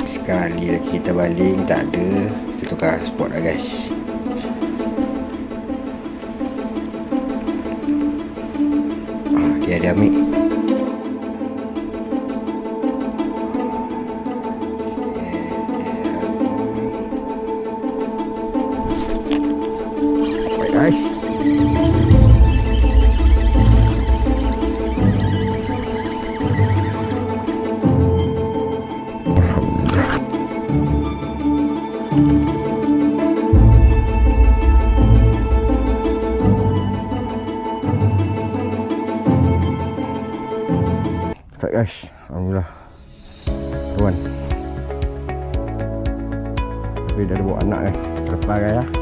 Sekali lagi kita baling, tak ada, kita tukar spot lah guys. Dia ada ambil. Baik guys. Start guys, alhamdulillah Haruan. Tapi dah ada bawa anak terlepas guys ya.